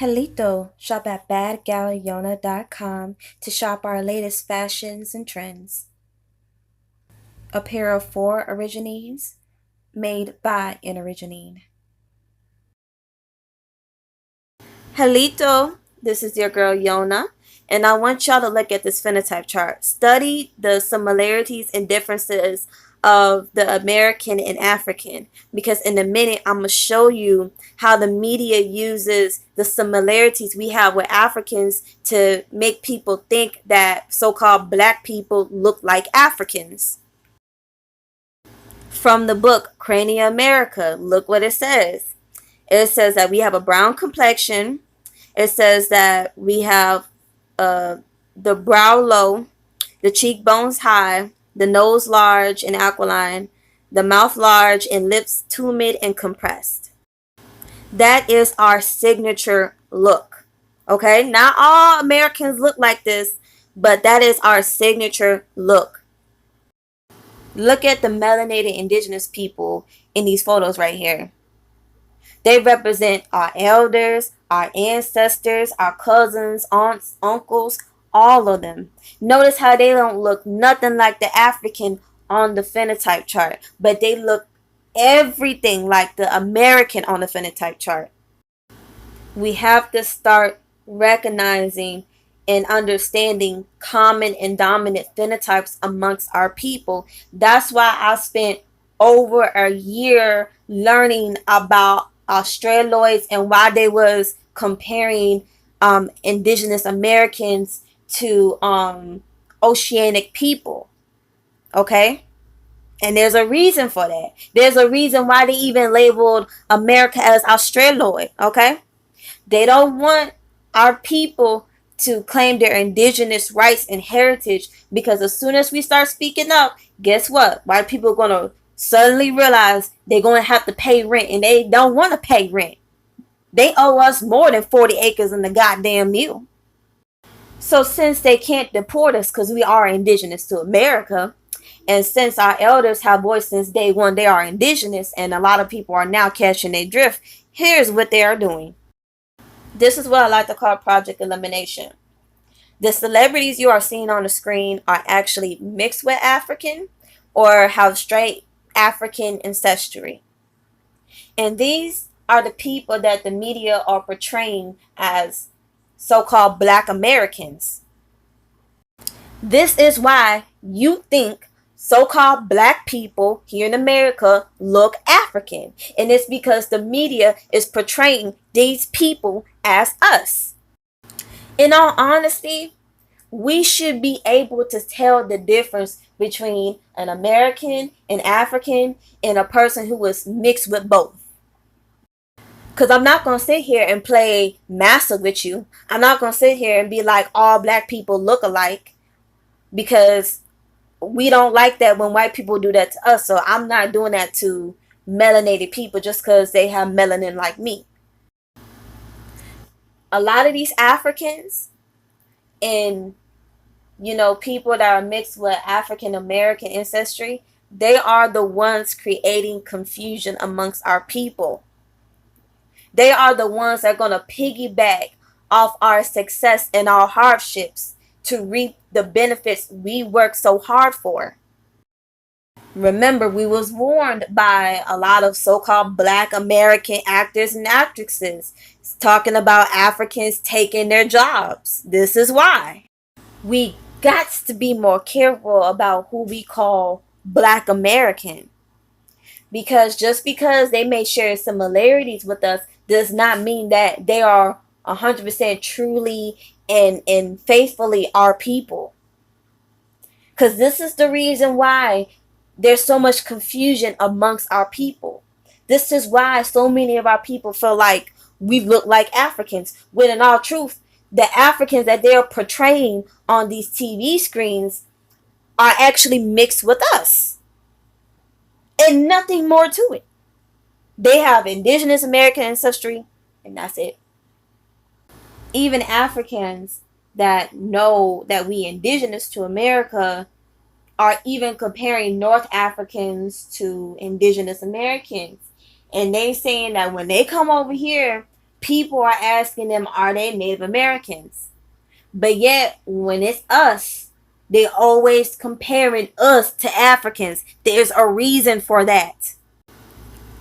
Helito, shop at badgalyona.com to shop our latest fashions and trends. Apparel for Origines, made by an Originine. Helito, this is your girl Yona, and I want y'all to look at this phenotype chart. Study the similarities and differences of the American and African, because in a minute I'm going to show you how the media uses the similarities we have with Africans to make people think that so-called black people look like Africans. From the book Crania America, look what it says. It says that we have a brown complexion. It says that we have the brow low, the cheekbones high, the nose large and aquiline, the mouth large and lips tumid and compressed. That is our signature look. Okay, not all Americans look like this, but that is our signature look. Look at the melanated indigenous people in these photos right here. They represent our elders, our ancestors, our cousins, aunts, uncles, all of them. Notice how they don't look nothing like the African on the phenotype chart, but they look everything like the American on the phenotype chart. We have to start recognizing and understanding common and dominant phenotypes amongst our people. That's why I spent over a year learning about Australoids and why they was comparing Indigenous Americans to oceanic people. Okay? And there's a reason for that. There's a reason why they even labeled America as Australoid. Okay? They don't want our people to claim their indigenous rights and heritage, because as soon as we start speaking up, guess what? White people are going to suddenly realize they're going to have to pay rent, and they don't want to pay rent. They owe us more than 40 acres in the goddamn mule. So since they can't deport us because we are indigenous to America, and since our elders have voiced since day one they are indigenous, and a lot of people are now catching their drift, here's what they are doing. This is what I like to call Project Elimination. The celebrities you are seeing on the screen are actually mixed with African or have straight African ancestry. And these are the people that the media are portraying as so-called Black Americans. This is why you think so-called Black people here in America look African. And it's because the media is portraying these people as us. In all honesty, we should be able to tell the difference between an American, an African, and a person who is mixed with both. Because I'm not going to sit here and play massa with you. I'm not going to sit here and be like all black people look alike, because we don't like that when white people do that to us. So I'm not doing that to melanated people just because they have melanin like me. A lot of these Africans and people that are mixed with African American ancestry, they are the ones creating confusion amongst our people. They are the ones that are going to piggyback off our success and our hardships to reap the benefits we work so hard for. Remember, we was warned by a lot of so-called Black American actors and actresses talking about Africans taking their jobs. This is why. We got to be more careful about who we call Black American. Because just because they may share similarities with us does not mean that they are 100% truly and faithfully our people. Because this is the reason why there's so much confusion amongst our people. This is why so many of our people feel like we look like Africans, when in all truth, the Africans that they're portraying on these TV screens are actually mixed with us. And nothing more to it. They have Indigenous American ancestry, and that's it. Even Africans that know that we indigenous to America are even comparing North Africans to Indigenous Americans. And they saying that when they come over here, People are asking them, are they Native Americans? But yet, when it's us, they always comparing us to Africans. There's a reason for that.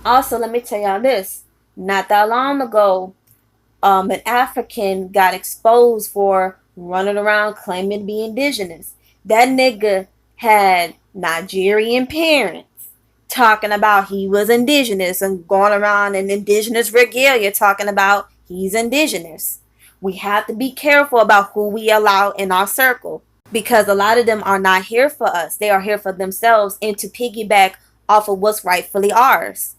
Also, let me tell y'all this. Not that long ago, an African got exposed for running around claiming to be indigenous. That nigga had Nigerian parents talking about he was indigenous and going around in indigenous regalia talking about he's indigenous. We have to be careful about who we allow in our circle because a lot of them are not here for us. They are here for themselves and to piggyback off of what's rightfully ours.